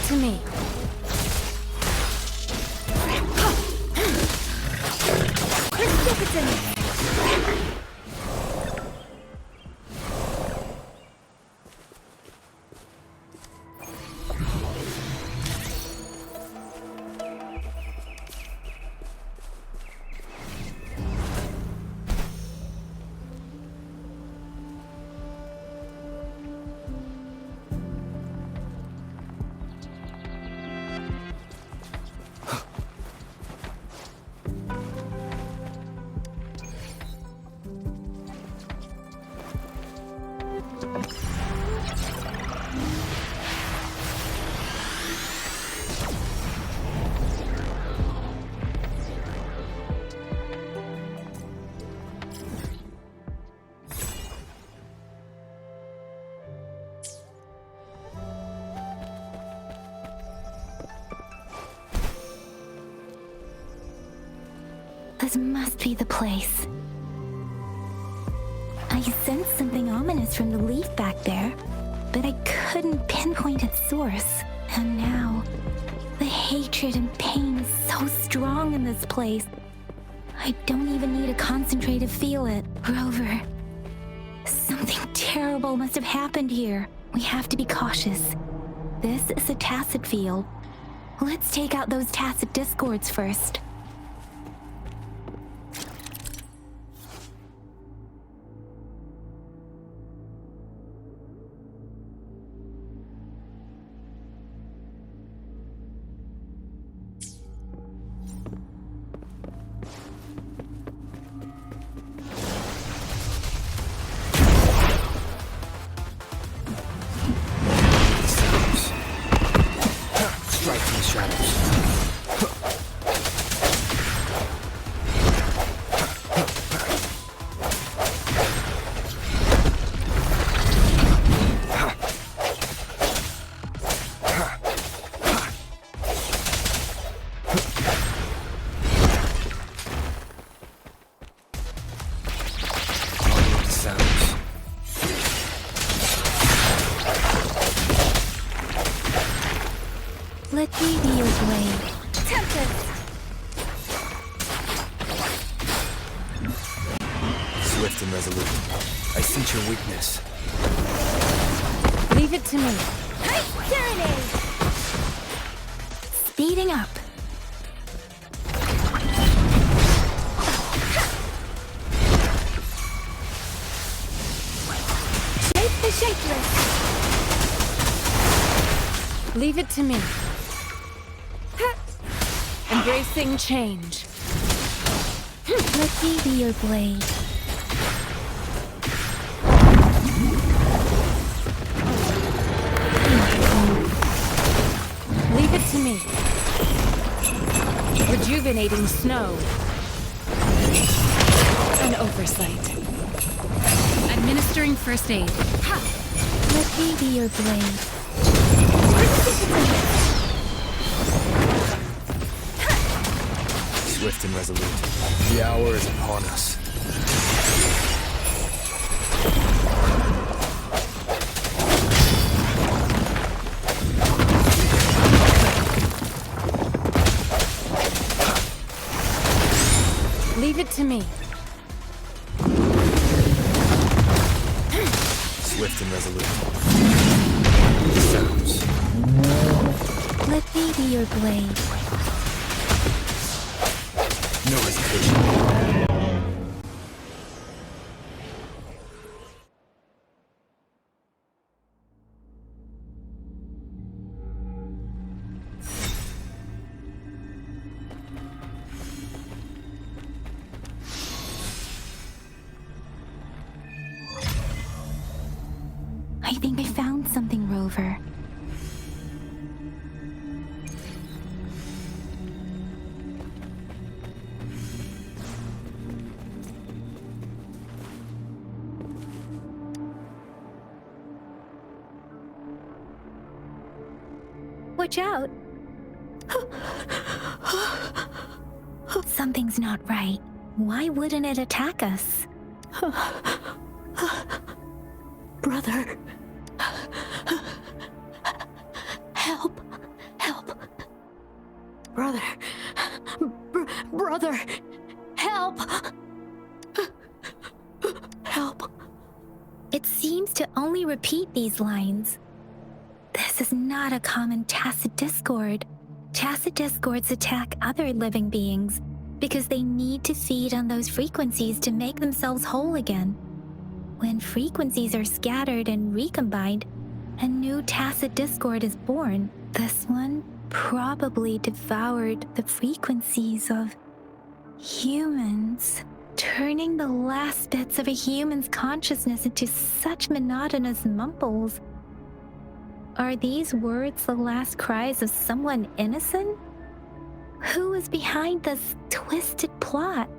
to me. Precipitant! This must be the place. I sensed something ominous from the leaf back there, but I couldn't pinpoint its source. And now, the hatred and pain is so strong in this place. I don't even need to concentrate to feel it. Rover, something terrible must have happened here. We have to be cautious. This is a tacit field. Let's take out those tacit discords first. Let me be your blade. Tempest! Swift and resolute. I sense your weakness. Leave it to me. Serenade! Speeding up. Shape the shapeless. Leave it to me. Embracing change. Let me be your blade. Leave it to me. Rejuvenating snow. An oversight. Administering first aid. Let me be your blade. Swift and resolute. The hour is upon us. Leave it to me. Swift and resolute. Sounds. Let me be your blade. No hesitation. I think I found something, Rover. Watch out! Something's not right. Why wouldn't it attack us? Brother. Help. Brother. Brother. Help! Help. It seems to only repeat these lines. This is not a common tacit discord. Tacit discords attack other living beings because they need to feed on those frequencies to make themselves whole again. When frequencies are scattered and recombined, a new tacit discord is born. This one probably devoured the frequencies of humans, turning the last bits of a human's consciousness into such monotonous mumbles. Are these words the last cries of someone innocent? Who is behind this twisted plot?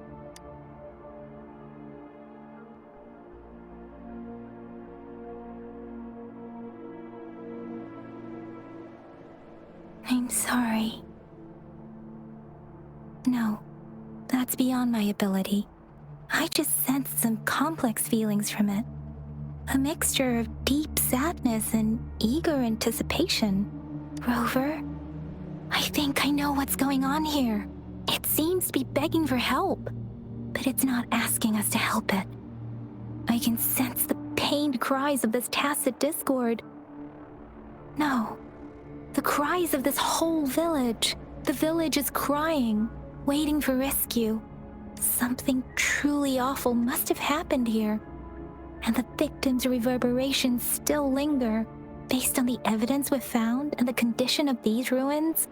I'm sorry. No, that's beyond my ability. I just sensed some complex feelings from it. A mixture of deep sadness and eager anticipation. Rover, I think I know what's going on here. It seems to be begging for help, but it's not asking us to help it. I can sense the pained cries of this tacit discord. No, the cries of this whole village. The village is crying, waiting for rescue. Something truly awful must have happened here, and the victims' reverberations still linger. Based on the evidence we've found and the condition of these ruins,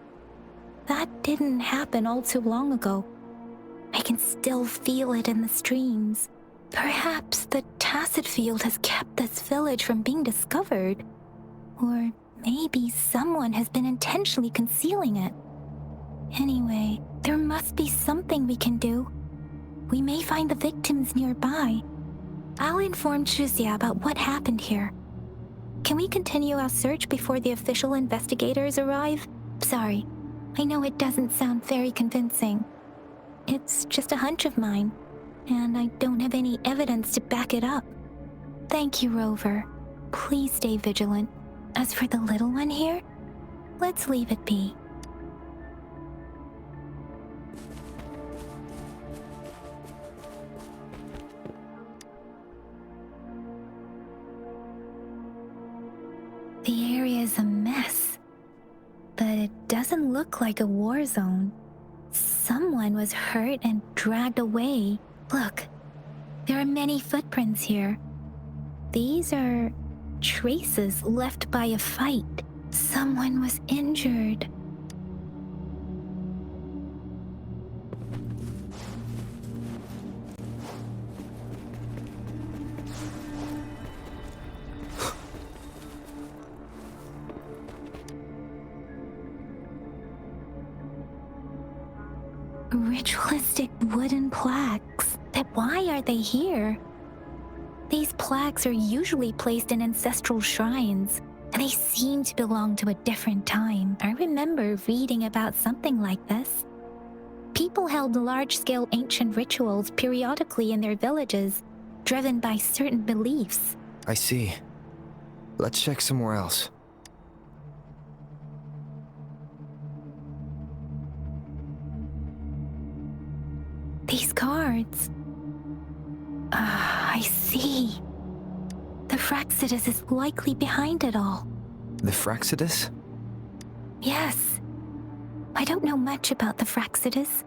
that didn't happen all too long ago. I can still feel it in the streams. Perhaps the tacit field has kept this village from being discovered, or maybe someone has been intentionally concealing it. Anyway, there must be something we can do. We may find the victims nearby. I'll inform Shuzia about what happened here. Can we continue our search before the official investigators arrive? Sorry, I know it doesn't sound very convincing. It's just a hunch of mine, and I don't have any evidence to back it up. Thank you, Rover. Please stay vigilant. As for the little one here, let's leave it be. The area is a mess, but it doesn't look like a war zone. Someone was hurt and dragged away. Look, there are many footprints here. These are traces left by a fight. Someone was injured. Ritualistic wooden plaques. But why are they here? These plaques are usually placed in ancestral shrines, and they seem to belong to a different time. I remember reading about something like this. People held large-scale ancient rituals periodically in their villages, driven by certain beliefs. I see. Let's check somewhere else. These cards. I see. The Fraccidus is likely behind it all. The Fraccidus? Yes. I don't know much about the Fraccidus,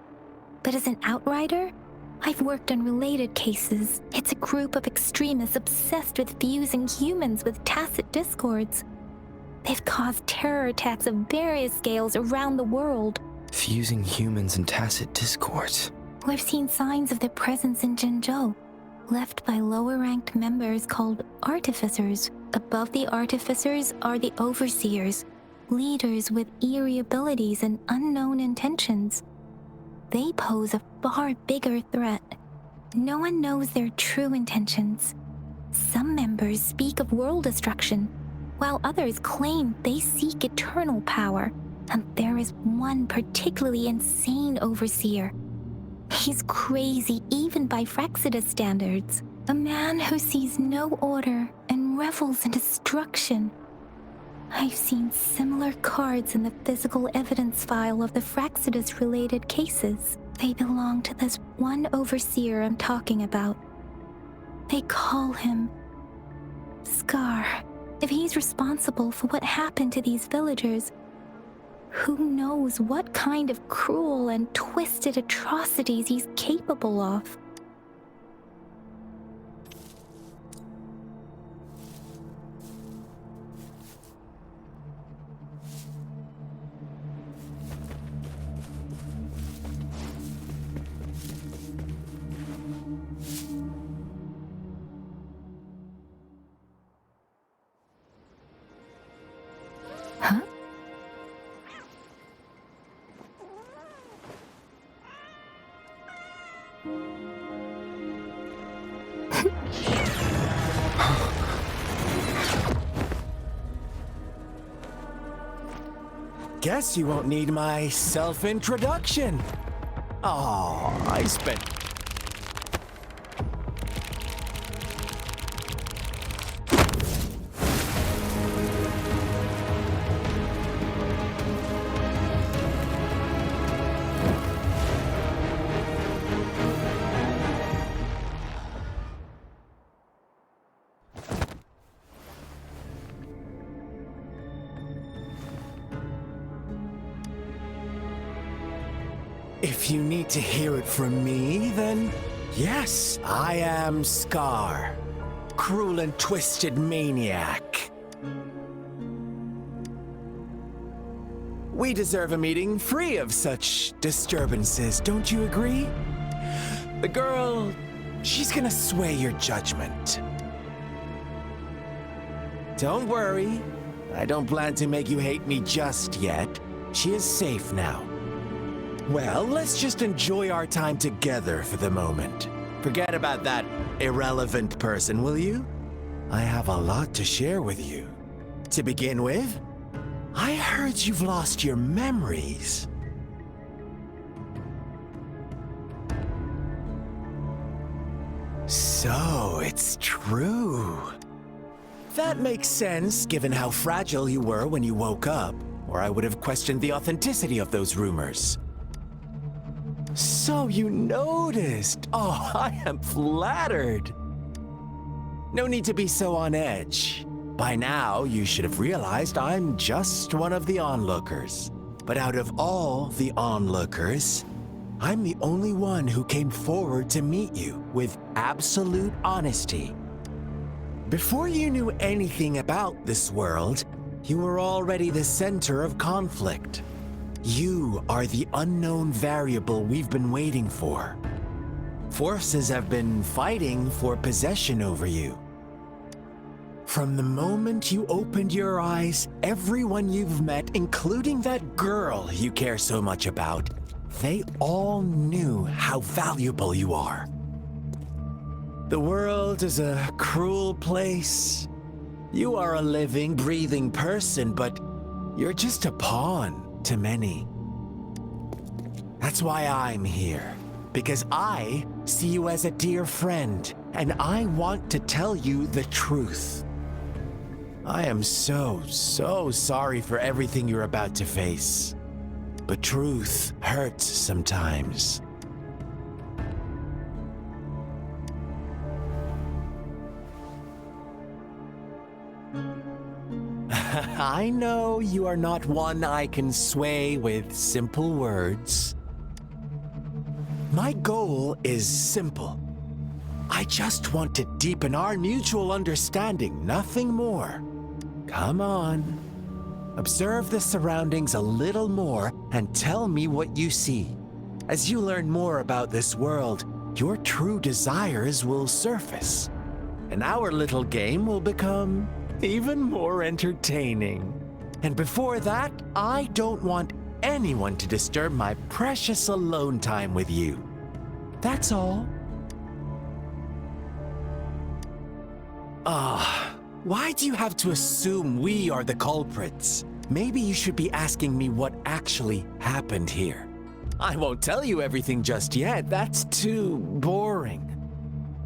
but as an outrider, I've worked on related cases. It's a group of extremists obsessed with fusing humans with tacit discords. They've caused terror attacks of various scales around the world. Fusing humans and tacit discords. We've seen signs of their presence in Jinzhou, left by lower-ranked members called artificers. Above the artificers are the overseers, leaders with eerie abilities and unknown intentions. They pose a far bigger threat. No one knows their true intentions. Some members speak of world destruction, while others claim they seek eternal power. And there is one particularly insane overseer. He's crazy even by Fraccidus standards. A man who sees no order and revels in destruction. I've seen similar cards in the physical evidence file of the Fraccidus-related cases. They belong to this one overseer I'm talking about. They call him Scar. If he's responsible for what happened to these villagers, who knows what kind of cruel and twisted atrocities he's capable of. Huh? Guess you won't need my self-introduction. Oh, I spent... If you need to hear it from me, then yes, I am Scar, cruel and twisted maniac. We deserve a meeting free of such disturbances, don't you agree? The girl, she's gonna sway your judgment. Don't worry, I don't plan to make you hate me just yet. She is safe now. Well, let's just enjoy our time together for the moment. Forget about that irrelevant person, will you? I have a lot to share with you. To begin with, I heard you've lost your memories. So, it's true. That makes sense, given how fragile you were when you woke up, or I would have questioned the authenticity of those rumors. So you noticed. Oh, I am flattered. No need to be so on edge. By now, you should have realized I'm just one of the onlookers. But out of all the onlookers, I'm the only one who came forward to meet you with absolute honesty. Before you knew anything about this world, you were already the center of conflict. You are the unknown variable we've been waiting for. Forces have been fighting for possession over you. From the moment you opened your eyes, everyone you've met, including that girl you care so much about, they all knew how valuable you are. The world is a cruel place. You are a living, breathing person, but you're just a pawn to many. That's why I'm here, because I see you as a dear friend, and I want to tell you the truth. I am so sorry for everything you're about to face, but truth hurts sometimes. I know you are not one I can sway with simple words. My goal is simple. I just want to deepen our mutual understanding, nothing more. Come on. Observe the surroundings a little more and tell me what you see. As you learn more about this world, your true desires will surface, and our little game will become even more entertaining. And before that, I don't want anyone to disturb my precious alone time with you. That's all. Why do you have to assume we are the culprits? Maybe you should be asking me what actually happened here. I won't tell you everything just yet, that's too boring.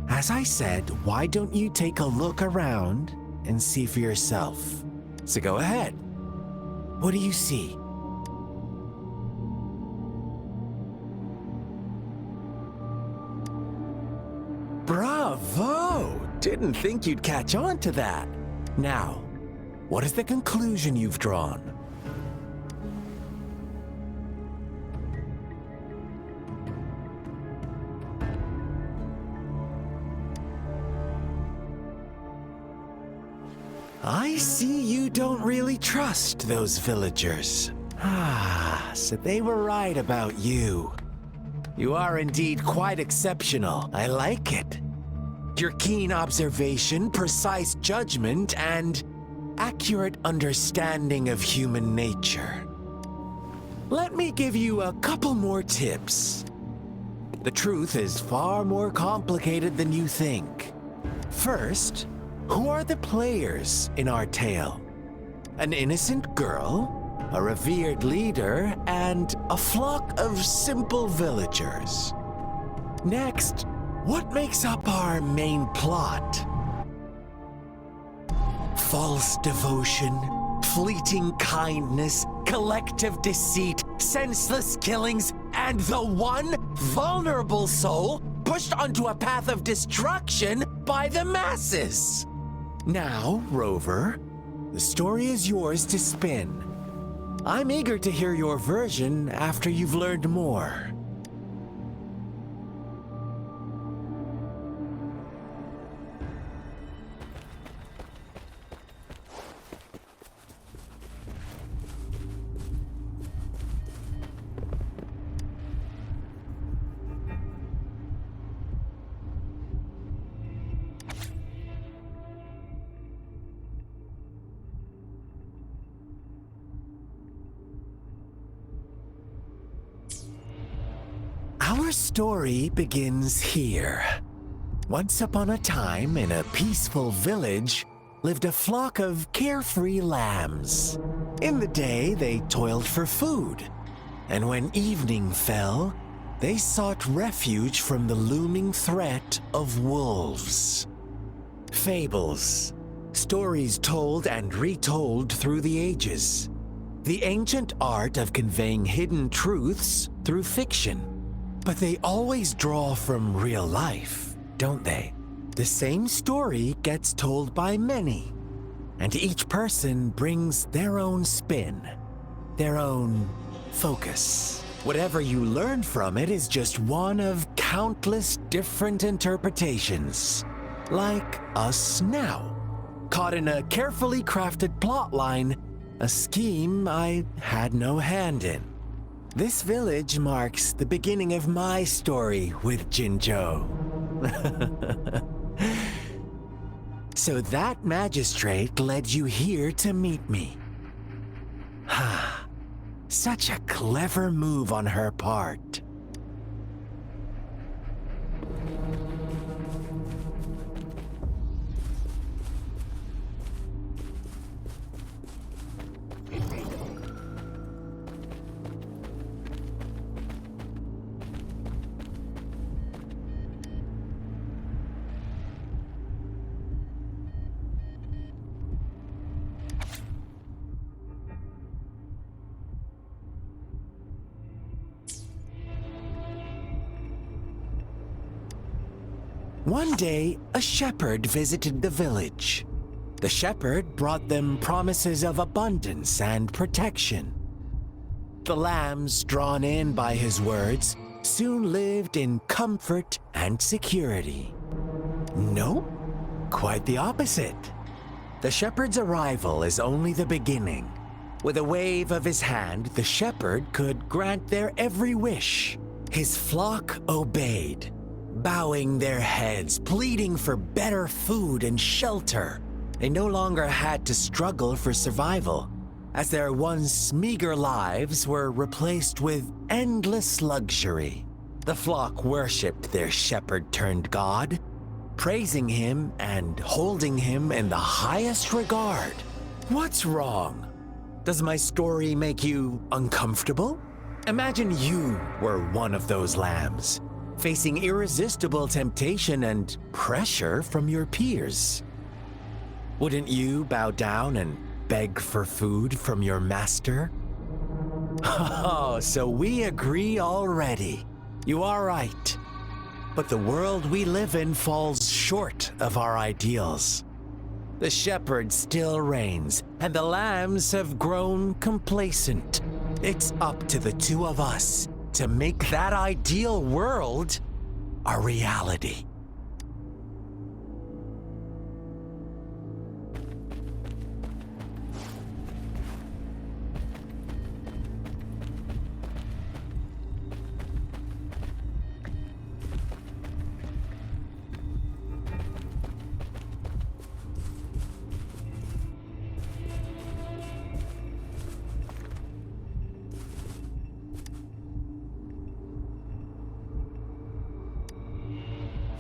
As I said, why don't you take a look around and see for yourself? So go ahead. What do you see? Bravo! Didn't think you'd catch on to that. Now, what is the conclusion you've drawn? I see you don't really trust those villagers. Ah, so they were right about you. You are indeed quite exceptional. I like it. Your keen observation, precise judgment, and accurate understanding of human nature. Let me give you a couple more tips. The truth is far more complicated than you think. First, who are the players in our tale? An innocent girl, a revered leader, and a flock of simple villagers. Next, what makes up our main plot? False devotion, fleeting kindness, collective deceit, senseless killings, and the one vulnerable soul pushed onto a path of destruction by the masses. Now, Rover, the story is yours to spin. I'm eager to hear your version after you've learned more. Our story begins here. Once upon a time, in a peaceful village, lived a flock of carefree lambs. In the day, they toiled for food, and when evening fell, they sought refuge from the looming threat of wolves. Fables, stories told and retold through the ages. The ancient art of conveying hidden truths through fiction. But they always draw from real life, don't they? The same story gets told by many, and each person brings their own spin, their own focus. Whatever you learn from it is just one of countless different interpretations. Like us now, caught in a carefully crafted plotline, a scheme I had no hand in. This village marks the beginning of my story with Jinzhou. So that magistrate led you here to meet me. Such a clever move on her part. One day, a shepherd visited the village. The shepherd brought them promises of abundance and protection. The lambs, drawn in by his words, soon lived in comfort and security. No, quite the opposite. The shepherd's arrival is only the beginning. With a wave of his hand, the shepherd could grant their every wish. His flock obeyed, bowing their heads, pleading for better food and shelter. They no longer had to struggle for survival, as their once meager lives were replaced with endless luxury. The flock worshipped their shepherd-turned-god, praising him and holding him in the highest regard. What's wrong? Does my story make you uncomfortable? Imagine you were one of those lambs, facing irresistible temptation and pressure from your peers. Wouldn't you bow down and beg for food from your master? Oh, so we agree already. You are right. But the world we live in falls short of our ideals. The shepherd still reigns, and the lambs have grown complacent. It's up to the two of us to make that ideal world a reality.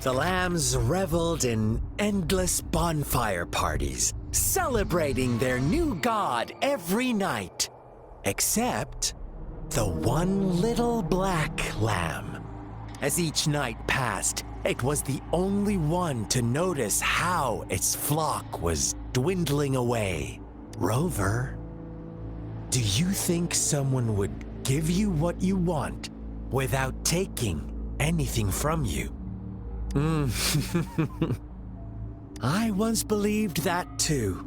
The lambs reveled in endless bonfire parties, celebrating their new god every night. Except the one little black lamb. As each night passed, it was the only one to notice how its flock was dwindling away. Rover, do you think someone would give you what you want without taking anything from you? I once believed that too.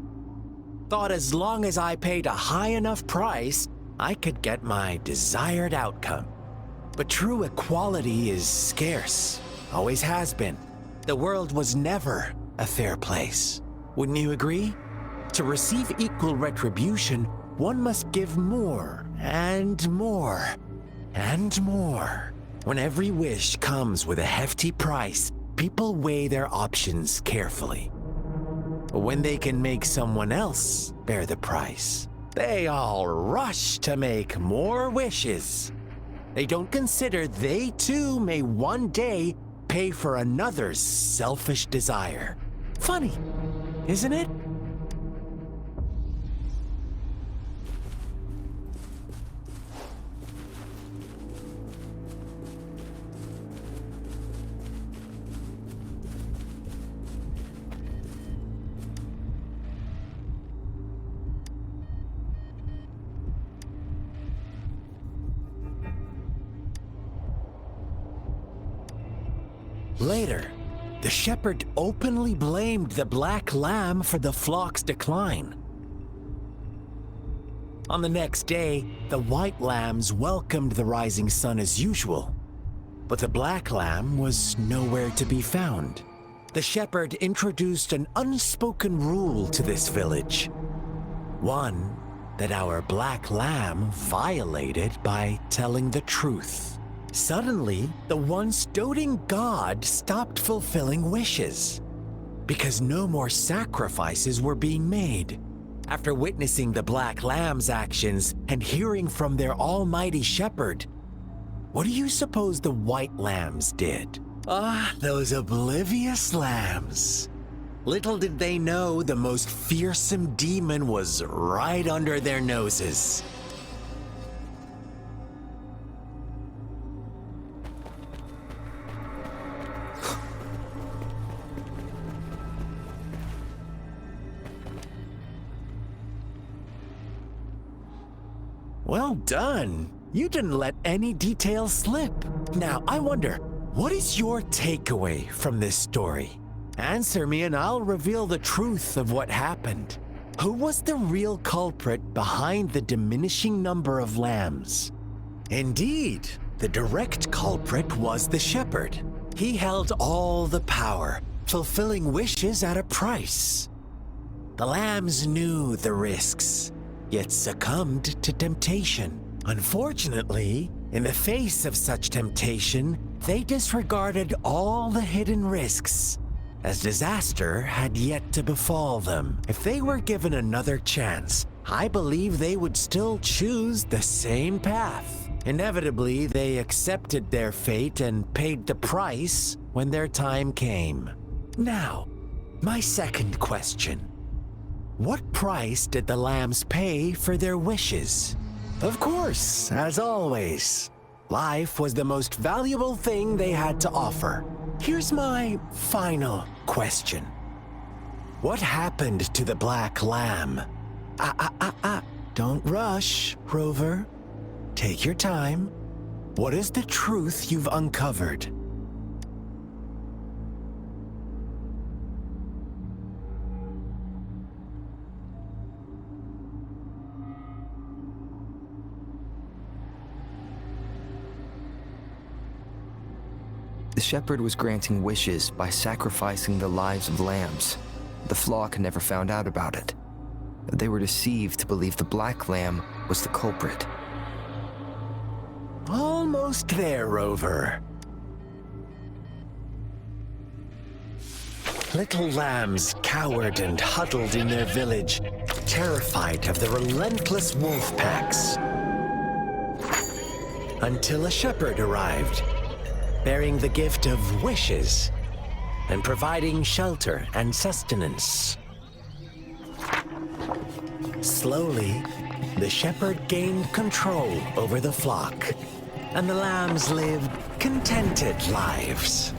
Thought as long as I paid a high enough price, I could get my desired outcome. But true equality is scarce, always has been. The world was never a fair place. Wouldn't you agree? To receive equal retribution, one must give more and more and more. When every wish comes with a hefty price, people weigh their options carefully. But when they can make someone else bear the price, they all rush to make more wishes. They don't consider they too may one day pay for another's selfish desire. Funny, isn't it? Later, the shepherd openly blamed the black lamb for the flock's decline. On the next day, the white lambs welcomed the rising sun as usual, but the black lamb was nowhere to be found. The shepherd introduced an unspoken rule to this village, one that our black lamb violated by telling the truth. Suddenly, the once doting god stopped fulfilling wishes because no more sacrifices were being made. After witnessing the black lamb's actions and hearing from their almighty shepherd, what do you suppose the white lambs did? Those oblivious lambs. Little did they know the most fearsome demon was right under their noses. Well done. You didn't let any details slip. Now, I wonder, what is your takeaway from this story? Answer me and I'll reveal the truth of what happened. Who was the real culprit behind the diminishing number of lambs? Indeed, the direct culprit was the shepherd. He held all the power, fulfilling wishes at a price. The lambs knew the risks, yet succumbed to temptation. Unfortunately, in the face of such temptation, they disregarded all the hidden risks, as disaster had yet to befall them. If they were given another chance, I believe they would still choose the same path. Inevitably, they accepted their fate and paid the price when their time came. Now, my second question. What price did the lambs pay for their wishes? Of course, as always, life was the most valuable thing they had to offer. Here's my final question. What happened to the black lamb? Don't rush, Rover. Take your time. What is the truth you've uncovered? The shepherd was granting wishes by sacrificing the lives of lambs. The flock never found out about it. They were deceived to believe the black lamb was the culprit. Almost there, Rover. Little lambs cowered and huddled in their village, terrified of the relentless wolf packs. Until a shepherd arrived, bearing the gift of wishes and providing shelter and sustenance. Slowly, the shepherd gained control over the flock, and the lambs lived contented lives.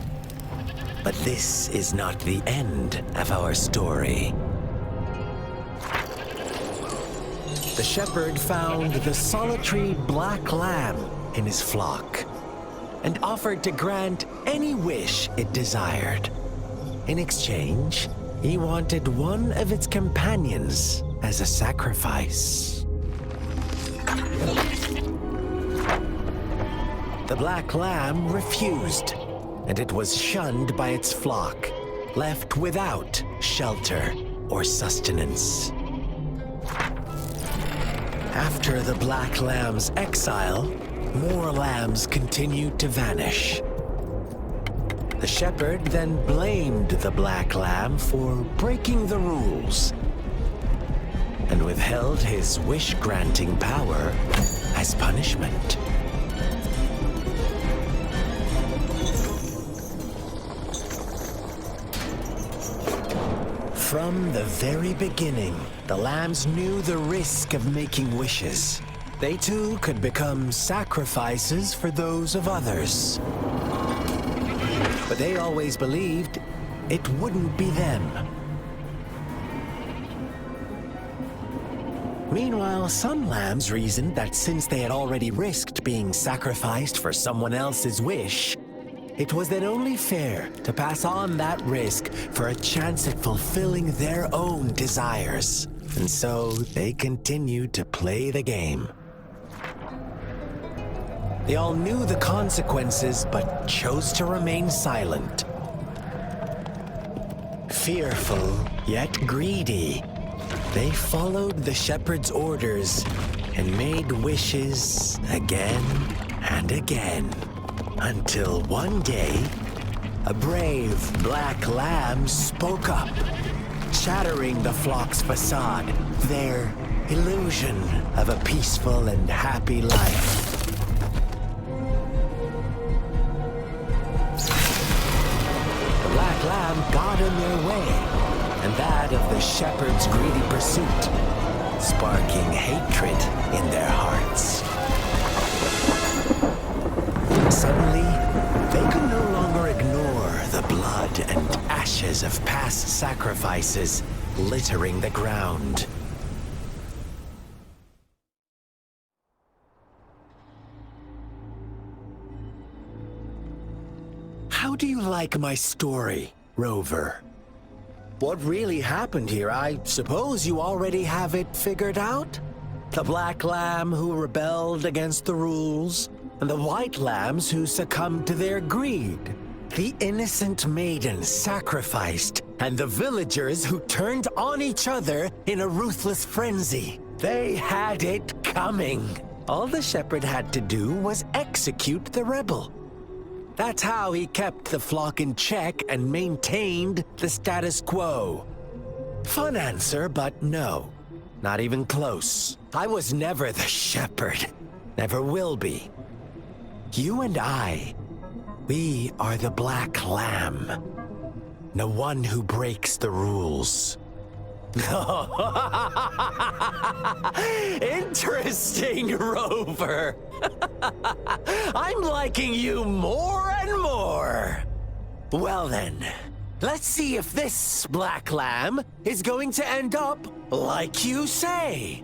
But this is not the end of our story. The shepherd found the solitary black lamb in his flock and offered to grant any wish it desired. In exchange, he wanted one of its companions as a sacrifice. The black lamb refused, and it was shunned by its flock, left without shelter or sustenance. After the black lamb's exile, more lambs continued to vanish. The shepherd then blamed the black lamb for breaking the rules and withheld his wish-granting power as punishment. From the very beginning, the lambs knew the risk of making wishes. They too could become sacrifices for those of others. But they always believed it wouldn't be them. Meanwhile, some lambs reasoned that since they had already risked being sacrificed for someone else's wish, it was then only fair to pass on that risk for a chance at fulfilling their own desires. And so they continued to play the game. They all knew the consequences, but chose to remain silent. Fearful, yet greedy, they followed the shepherd's orders and made wishes again and again. Until one day, a brave black lamb spoke up, shattering the flock's facade, their illusion of a peaceful and happy life. The black lamb got in their way, and that of the shepherd's greedy pursuit, sparking hatred in their hearts. Suddenly, they could no longer ignore the blood and ashes of past sacrifices littering the ground. How do you like my story, Rover? What really happened here? I suppose you already have it figured out? The black lamb who rebelled against the rules, and the white lambs who succumbed to their greed. The innocent maiden sacrificed, and the villagers who turned on each other in a ruthless frenzy. They had it coming. All the shepherd had to do was execute the rebel. That's how he kept the flock in check and maintained the status quo. Fun answer, but no. Not even close. I was never the shepherd. Never will be. You and I, we are the black lamb. The one who breaks the rules. Interesting, Rover. I'm liking you more and more. Well then, Let's see if this black lamb is going to end up like you say.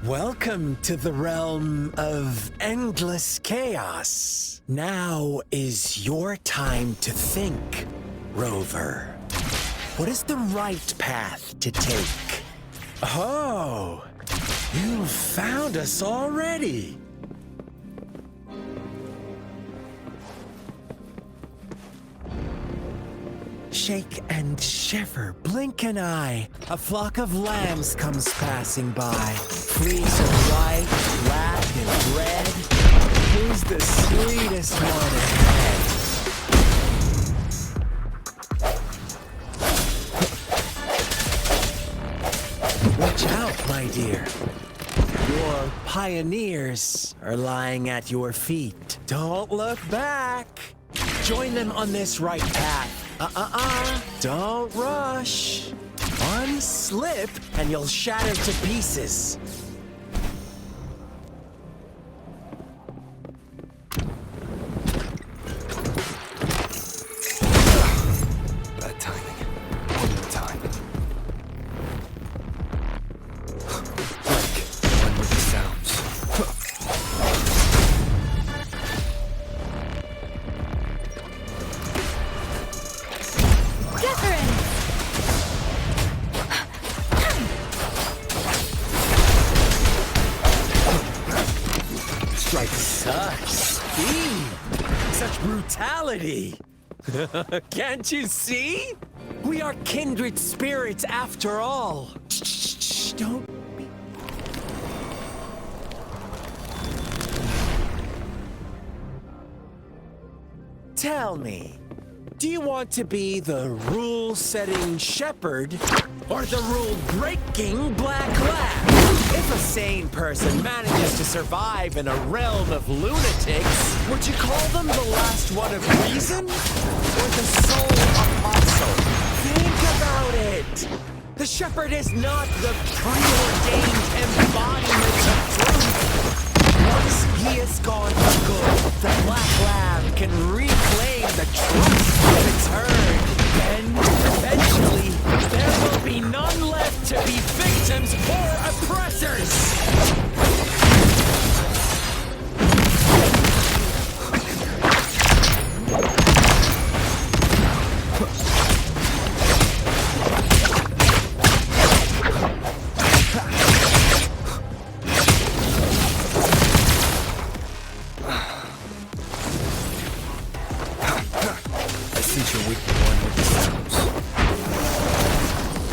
Welcome to the realm of endless chaos. Now is your time to think, Rover. What is the right path to take? Oh, you found us already. Shake and shiver, blink an eye. A flock of lambs comes passing by. Fleece of white, black, and red. Who's the sweetest one ahead? Watch out, my dear. Your pioneers are lying at your feet. Don't look back. Join them on this right path. Don't rush. One slip and you'll shatter to pieces. Bad timing. One more time. Break. One with the sounds. Such speed! Such brutality! Can't you see? We are kindred spirits after all. Shh, don't be... Tell me, do you want to be the rule-setting shepherd or the rule-breaking black lab? If a sane person manages to survive in a realm of lunatics, would you call them the last one of reason? Or the sole apostle? Think about it! The shepherd is not the preordained embodiment of truth. Once he is gone for good, the black lab can reclaim the trust of its herd. Then, eventually, there will be none left to be victims or oppressors!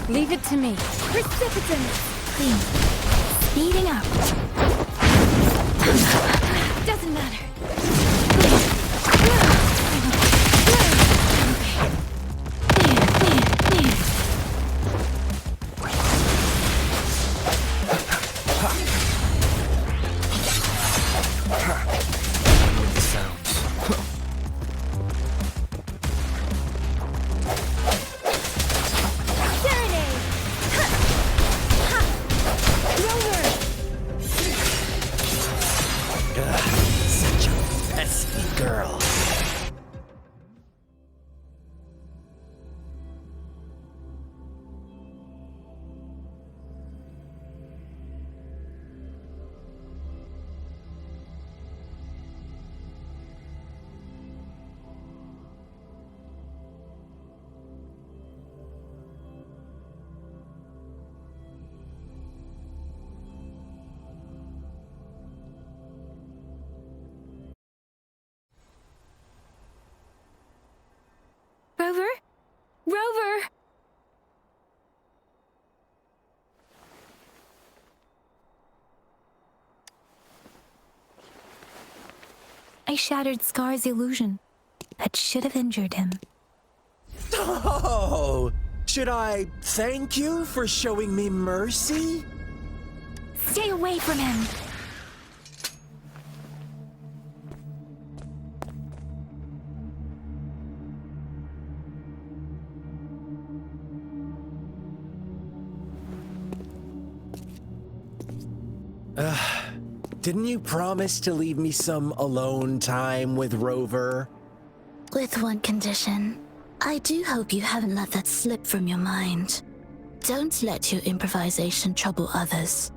Leave it to me. Precipitant! Clean. Speeding up. Doesn't matter. Rover? Rover! I shattered Scar's illusion. That should have injured him. Oh, Should I thank you for showing me mercy? Stay away from him! Didn't you promise to leave me some alone time with Rover? With one condition. I do hope you haven't let that slip from your mind. Don't let your improvisation trouble others.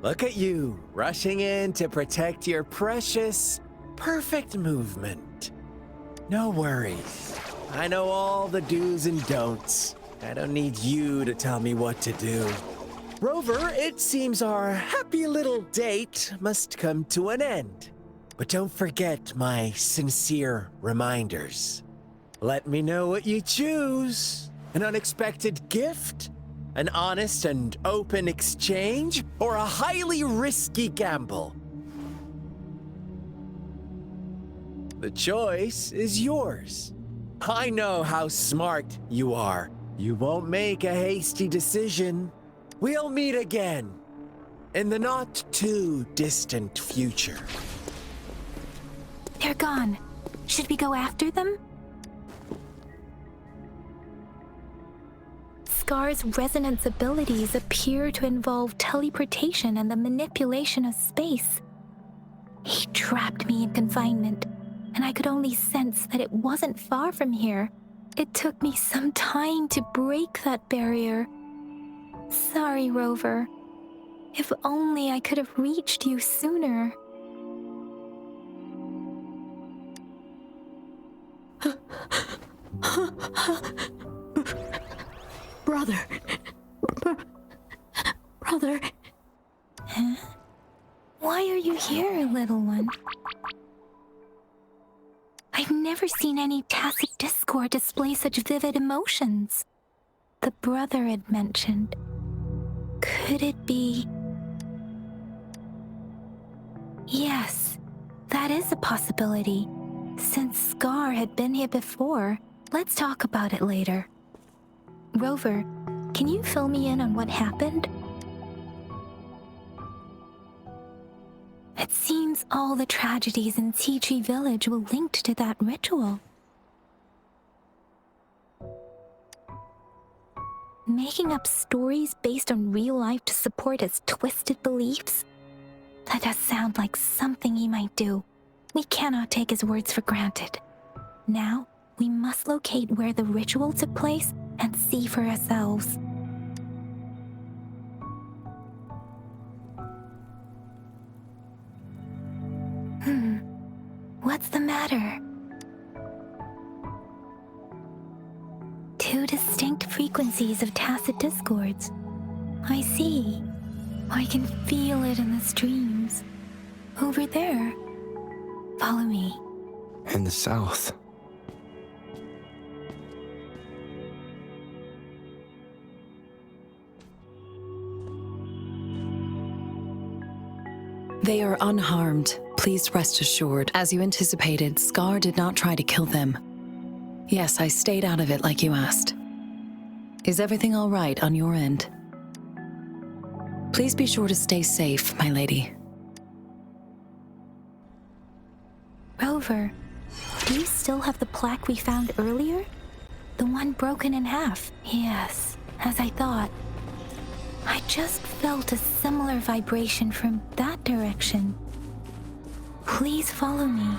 Look at you, rushing in to protect your precious, perfect movement. No worries. I know all the do's and don'ts. I don't need you to tell me what to do. Rover, it seems our happy little date must come to an end. But don't forget my sincere reminders. Let me know what you choose. An unexpected gift? An honest and open exchange? Or a highly risky gamble? The choice is yours. I know how smart you are. You won't make a hasty decision. We'll meet again in the not too distant future. They're gone. Should we go after them? Scar's resonance abilities appear to involve teleportation and the manipulation of space. He trapped me in confinement, and I could only sense that it wasn't far from here. It took me some time to break that barrier. Sorry, Rover. If only I could have reached you sooner. Brother. Brother. Huh? Why are you here, little one? I've never seen any tacit discord display such vivid emotions. The brother had mentioned. Could it be... Yes, that is a possibility. Since Scar had been here before, let's talk about it later. Rover, can you fill me in on what happened? It seems all the tragedies in Tea Tree Village were linked to that ritual. Making up stories based on real life to support his twisted beliefs? That does sound like something he might do. We cannot take his words for granted. Now, we must locate where the ritual took place and see for ourselves. What's the matter? Two distinct frequencies of tacit discords. I see. I can feel it in the streams. Over there. Follow me. In the south. They are unharmed. Please rest assured. As you anticipated, Scar did not try to kill them. Yes, I stayed out of it like you asked. Is everything all right on your end? Please be sure to stay safe, my lady. Rover, do you still have the plaque we found earlier? The one broken in half? Yes, as I thought. I just felt a similar vibration from that direction. Please follow me.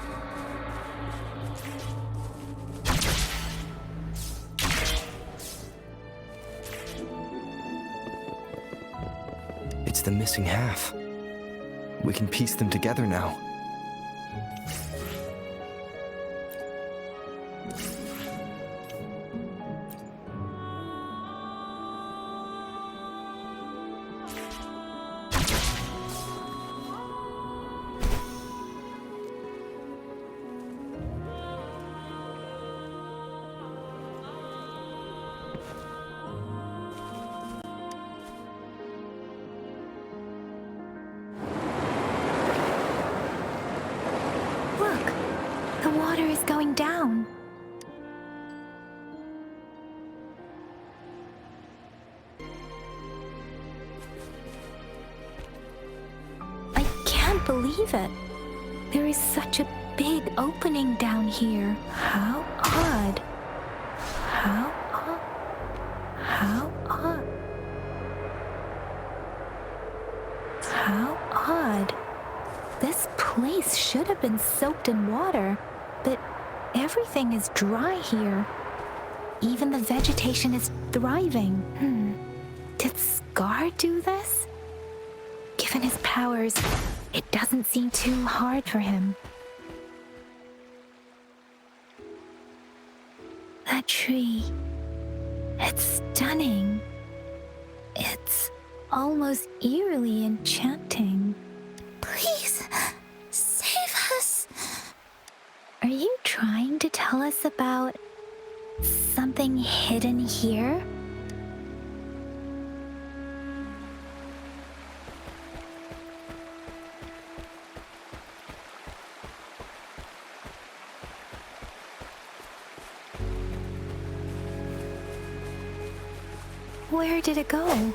It's the missing half. We can piece them together now. Look, the water is going down. can't believe it. There is such a big opening down here. How odd. How odd. How odd. How odd. This place should have been soaked in water, but everything is dry here. Even the vegetation is thriving. Did Scar do this? Given his powers, it doesn't seem too hard for him. That tree, it's stunning. It's almost eerily enchanting. Please, save us. Are you trying to tell us about something hidden here? Where did it go?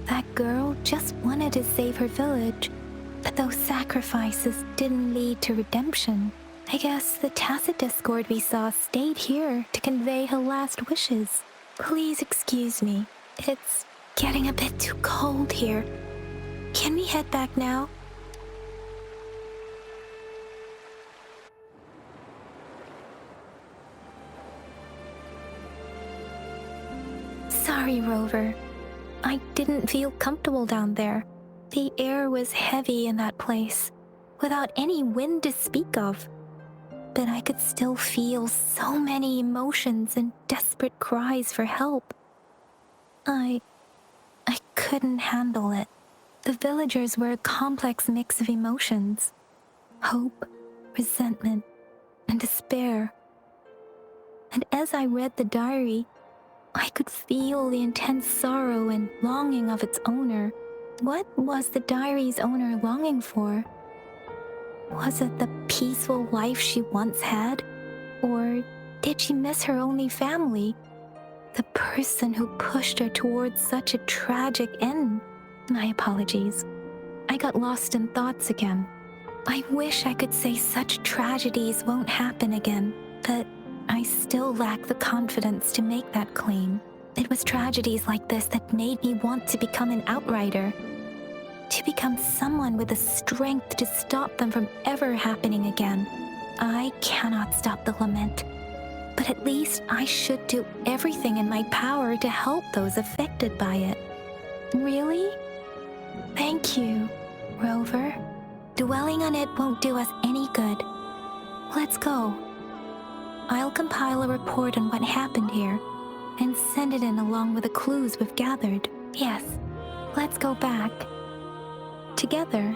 That girl just wanted to save her village, but those sacrifices didn't lead to redemption. I guess the tacit discord we saw stayed here to convey her last wishes. Please excuse me. It's getting a bit too cold here. Can we head back now? Sorry, Rover. I didn't feel comfortable down there. The air was heavy in that place, without any wind to speak of. But I could still feel so many emotions and desperate cries for help. I couldn't handle it. The villagers were a complex mix of emotions. Hope, resentment, and despair. And as I read the diary, I could feel the intense sorrow and longing of its owner. What was the diary's owner longing for? Was it the peaceful life she once had? Or did she miss her only family? The person who pushed her towards such a tragic end? My apologies. I got lost in thoughts again. I wish I could say such tragedies won't happen again, but I still lack the confidence to make that claim. It was tragedies like this that made me want to become an outrider. To become someone with the strength to stop them from ever happening again. I cannot stop the lament, but at least I should do everything in my power to help those affected by it. Really? Thank you, Rover. Dwelling on it won't do us any good. Let's go. I'll compile a report on what happened here and send it in along with the clues we've gathered. Yes, let's go back. Together.